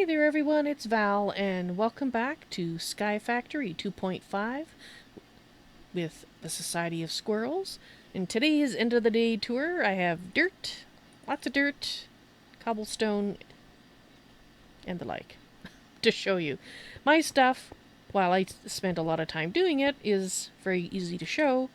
there everyone, it's Val, and welcome back to Skyfactory 2.5 with the Society of Squirrels. In today's end of the day tour, I have dirt, lots of dirt, cobblestone, and the like to show you. My stuff, while I spent a lot of time doing it, is very easy to show.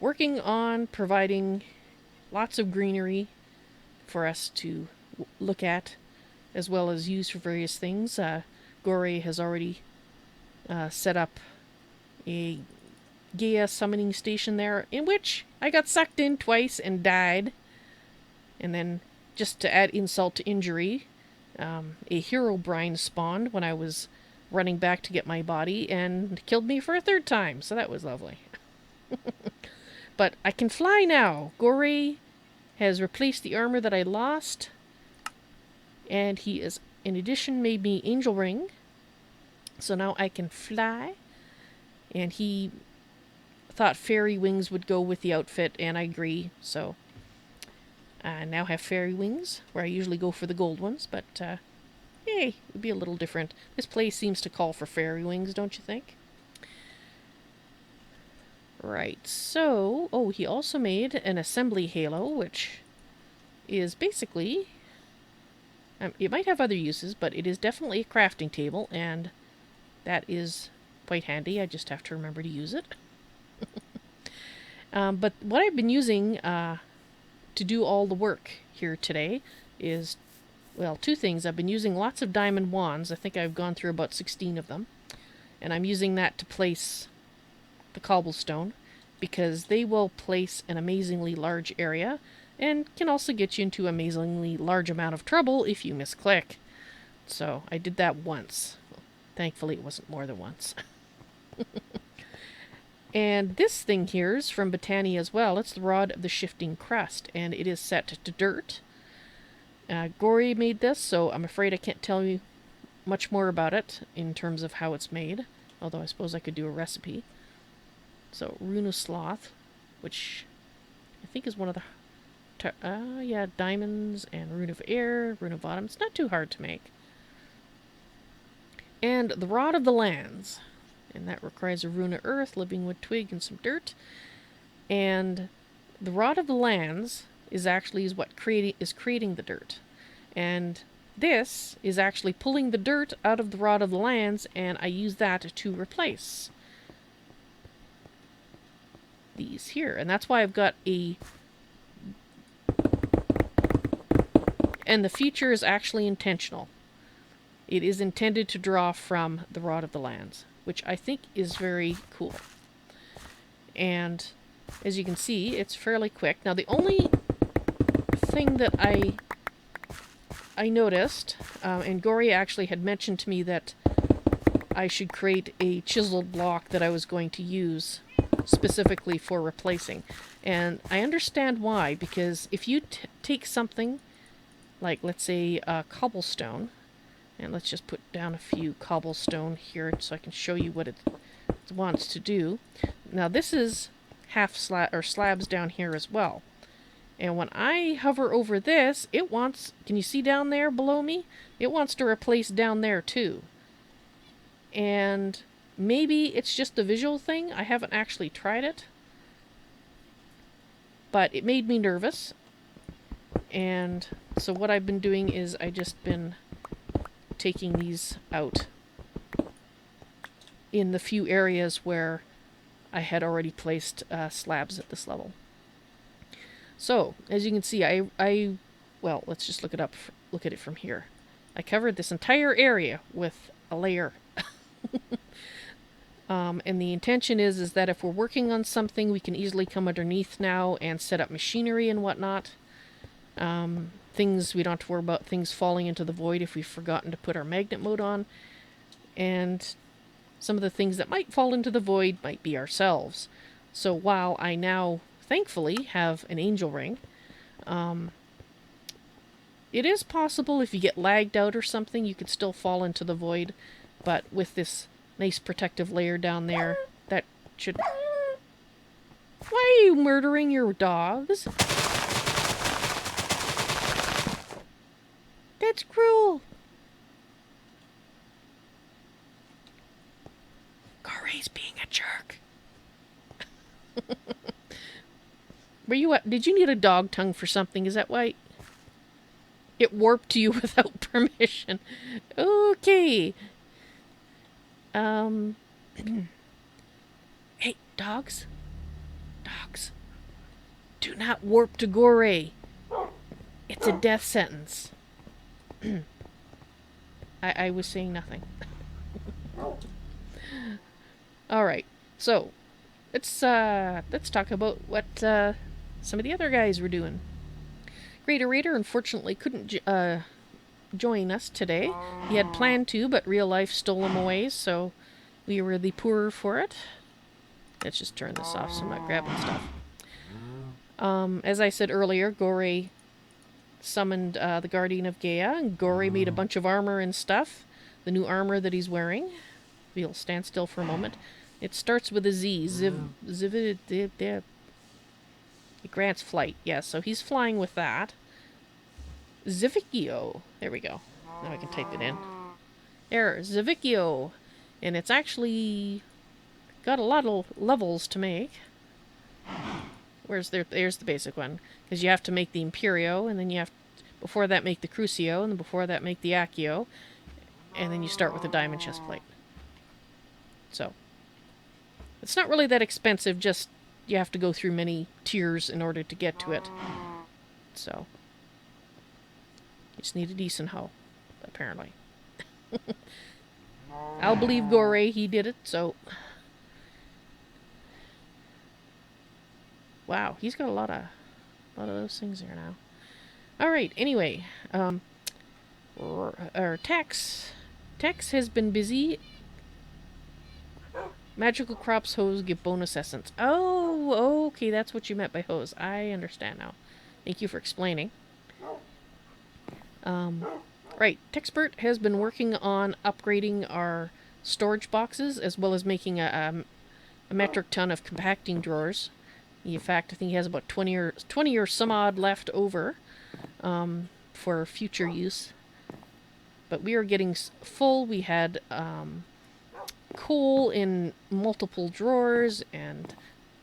Working on providing lots of greenery for us to look at, as well as use for various things. Gorea has already set up a Gaia summoning station there, in which I got sucked in twice and died. And then, just to add insult to injury, a Herobrine spawned when I was running back to get my body and killed me for a third time, so that was lovely. But I can fly now. Gorea has replaced the armor that I lost, and he has, in addition, made me Angel Ring. So now I can fly. And he thought fairy wings would go with the outfit, and I agree. So I now have fairy wings, where I usually go for the gold ones. But, hey, it would be a little different. This place seems to call for fairy wings, don't you think? Right, so... Oh, he also made an assembly halo, which is basically... it might have other uses, but it is definitely a crafting table, and that is quite handy. I just have to remember to use it. But what I've been using to do all the work here today is, well, two things. I've been using lots of diamond wands. I think I've gone through about 16 of them. And I'm using that to place the cobblestone, because they will place an amazingly large area, and can also get you into amazingly large amount of trouble if you misclick. So I did that once. Thankfully it wasn't more than once. And this thing here is from Botania as well. It's the Rod of the Shifting Crust, and it is set to dirt. Gorea made this, so I'm afraid I can't tell you much more about it in terms of how it's made, although I suppose I could do a recipe. So, Rune of Sloth, which I think is one of the... yeah, diamonds, and Rune of Air, Rune of Autumn. It's not too hard to make. And the Rod of the Lands. And that requires a Rune of Earth, Living Wood Twig, and some dirt. And the Rod of the Lands is actually what is creating the dirt. And this is actually pulling the dirt out of the Rod of the Lands, and I use that to replace these here. And that's why I've got a... And the feature is actually intentional. It is intended to draw from the Rod of the Lands, which I think is very cool. And as you can see, it's fairly quick. Now, the only thing that I noticed, and Gorea actually had mentioned to me that I should create a chiseled block that I was going to use specifically for replacing. And I understand why, because if you take something like, let's say, cobblestone, and let's just put down a few cobblestone here so I can show you what it wants to do. Now this is half slabs down here as well. And when I hover over this, it wants, can you see down there below me? It wants to replace down there too. And maybe it's just a visual thing. I haven't actually tried it. But it made me nervous. And so what I've been doing is I just been taking these out in the few areas where I had already placed slabs at this level. So, as you can see, well, let's just look at it from here. I covered this entire area with a layer. And the intention is that if we're working on something, we can easily come underneath now and set up machinery and whatnot. Things we don't have to worry about things falling into the void if we've forgotten to put our magnet mode on. And some of the things that might fall into the void might be ourselves. So while I now, thankfully, have an angel ring, it is possible if you get lagged out or something, you could still fall into the void. But with this nice protective layer down there, that should... Why are you murdering your dogs? That's cruel. Were you at, did you need a dog tongue for something? Is that why it warped to you without permission? Okay. Hey, dogs. Dogs. Do not warp to Gorea. It's a death sentence. I was saying nothing. Alright, so let's talk about what some of the other guys were doing. GreatOrator unfortunately couldn't join us today. He had planned to, but real life stole him away, so we were the poorer for it. Let's just turn this off so I'm not grabbing stuff. As I said earlier, Gorea summoned the Guardian of Gaia, and Gorea made a bunch of armor and stuff. The new armor that he's wearing. We'll stand still for a moment. It starts with a Z. It grants flight. Yeah, so he's flying with that. Zivikio. There we go. Now I can type it in. There, Zivikio. And it's actually got a lot of levels to make. There's the basic one. Because you have to make the Imperio, and then you have to, before that make the Crucio, and then before that make the Accio. And then you start with the diamond chest plate. So, it's not really that expensive, just you have to go through many tiers in order to get to it. So, you just need a decent hoe, apparently. I'll believe Gorea, he did it, so... Wow, he's got a lot of those things there now. Alright, anyway, Tex has been busy. Magical crops hose give bonus essence. Oh, okay, that's what you meant by hose. I understand now. Thank you for explaining. Right, Texpert has been working on upgrading our storage boxes as well as making a metric ton of compacting drawers. In fact, I think he has about 20 or some odd left over for future use. But we are getting full. We had coal in multiple drawers and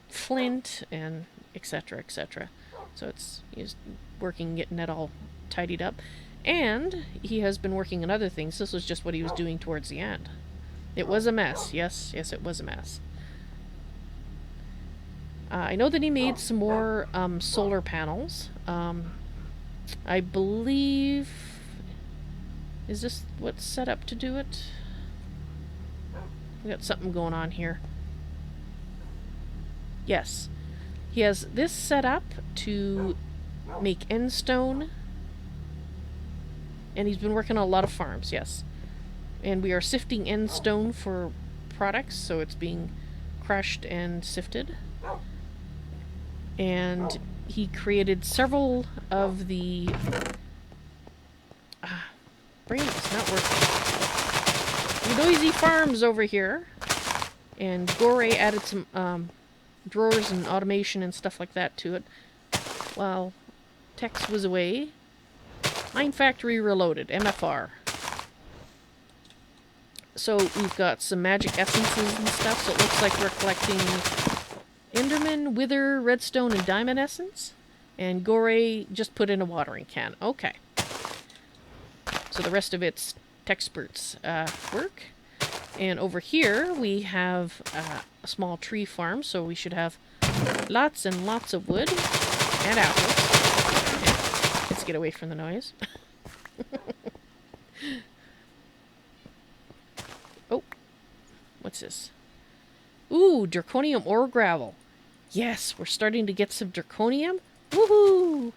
flint and etc. etc. So he's working getting that all tidied up. And he has been working on other things. This was just what he was doing towards the end. It was a mess. Yes, it was a mess. I know that he made some more solar panels. I believe... Is this what's set up to do it? We got something going on here. Yes. He has this set up to make endstone. And he's been working on a lot of farms, yes. And we are sifting endstone for products, so it's being crushed and sifted. And he created several of the... brain is not working. Noisy farms over here. And Gorea added some drawers and automation and stuff like that to it. While Tex was away. Mine Factory Reloaded, MFR. So we've got some magic essences and stuff, so it looks like we're collecting Enderman, Wither, Redstone, and Diamond Essence. And Gorea just put in a watering can. Okay. So the rest of it's Texpert's work. And over here we have a small tree farm, so we should have lots and lots of wood and apples. Let's get away from the noise. Oh, what's this? Ooh, Draconium ore gravel. Yes, we're starting to get some Draconium. Woohoo!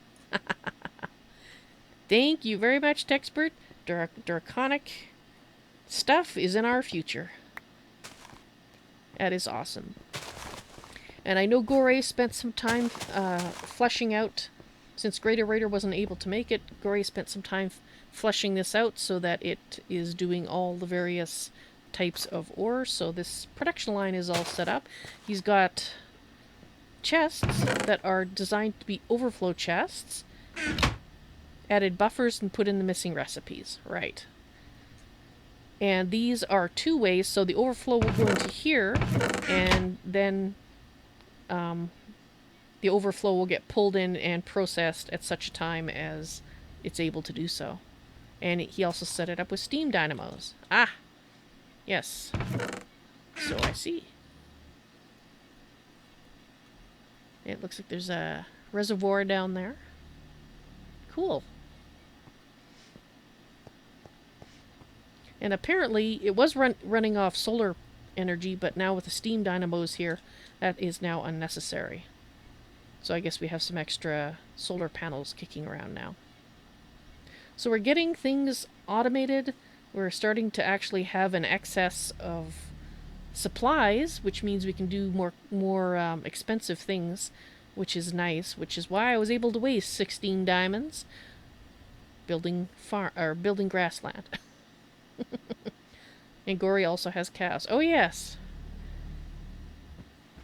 Thank you very much, Texpert. Draconic stuff is in our future. That is awesome. And I know Gorea spent some time fleshing out, since GreatOrator wasn't able to make it, Gorea spent some time fleshing this out so that it is doing all the various types of ore. So this production line is all set up. He's got chests that are designed to be overflow chests. Added buffers and put in the missing recipes. Right. And these are two ways, so the overflow will go into here, and then the overflow will get pulled in and processed at such a time as it's able to do so. And he also set it up with steam dynamos. Ah, yes. So I see. It looks like there's a reservoir down there. Cool. And apparently it was running off solar energy, but now with the steam dynamos here, that is now unnecessary. So I guess we have some extra solar panels kicking around now. So we're getting things automated. We're starting to actually have an excess of supplies, which means we can do more expensive things, which is nice, which is why I was able to waste 16 diamonds building grassland. And Gorea also has cows. Oh yes.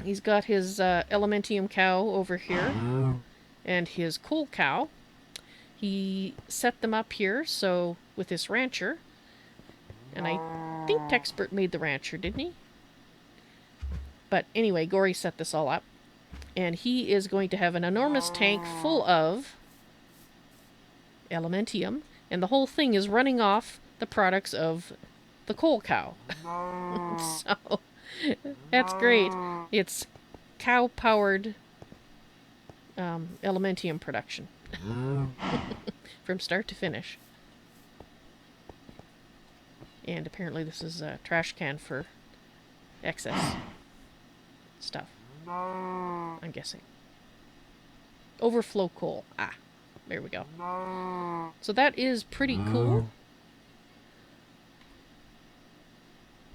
He's got his Elementium Cow over here and his coal cow. He set them up here so with this rancher. And I think Texpert made the rancher, didn't he? But anyway, Gory set this all up. And he is going to have an enormous tank full of Elementium. And the whole thing is running off the products of the coal cow. So, that's great. It's cow-powered Elementium production. From start to finish. And apparently this is a trash can for excess stuff. I'm guessing. Overflow coal. Ah, there we go. So that is pretty cool.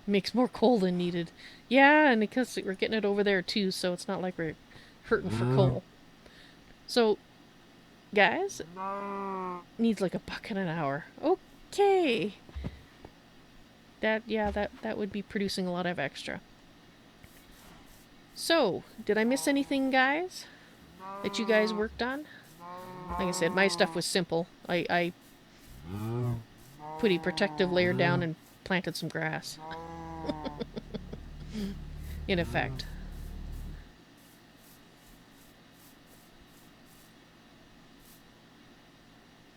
Makes more coal than needed. Yeah, and because we're getting it over there too, so it's not like we're hurting for coal. So, guys, needs like $1 an hour. Okay. That would be producing a lot of extra. So, did I miss anything, guys, that you guys worked on? Like I said, my stuff was simple. I put a protective layer down and planted some grass. In effect.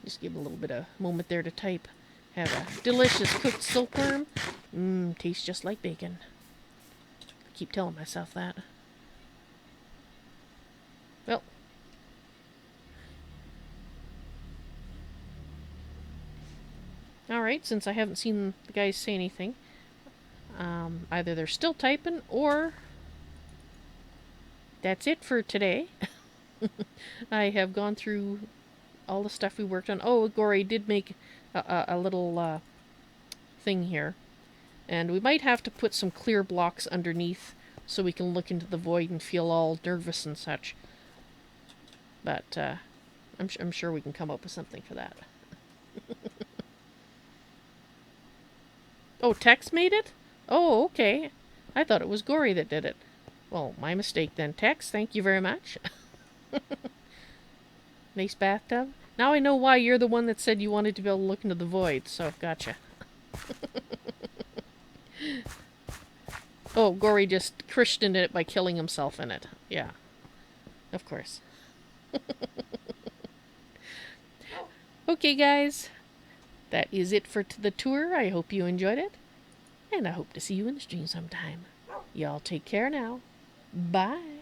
Just give a little bit of moment there to type. Have a delicious cooked silkworm. Tastes just like bacon. I keep telling myself that. Well. Alright, since I haven't seen the guys say anything, either they're still typing or that's it for today. I have gone through all the stuff we worked on. Oh, Gory did make a little thing here. And we might have to put some clear blocks underneath so we can look into the void and feel all nervous and such. But I'm sure we can come up with something for that. Oh, Tex made it? Oh, okay. I thought it was Gory that did it. Well, my mistake then. Tex, thank you very much. Nice bathtub. Now I know why you're the one that said you wanted to be able to look into the void, so gotcha. Oh, Gory just Christianed it by killing himself in it. Yeah. Of course. Okay, guys. That is it for the tour. I hope you enjoyed it. And I hope to see you in the stream sometime. Y'all take care now. Bye.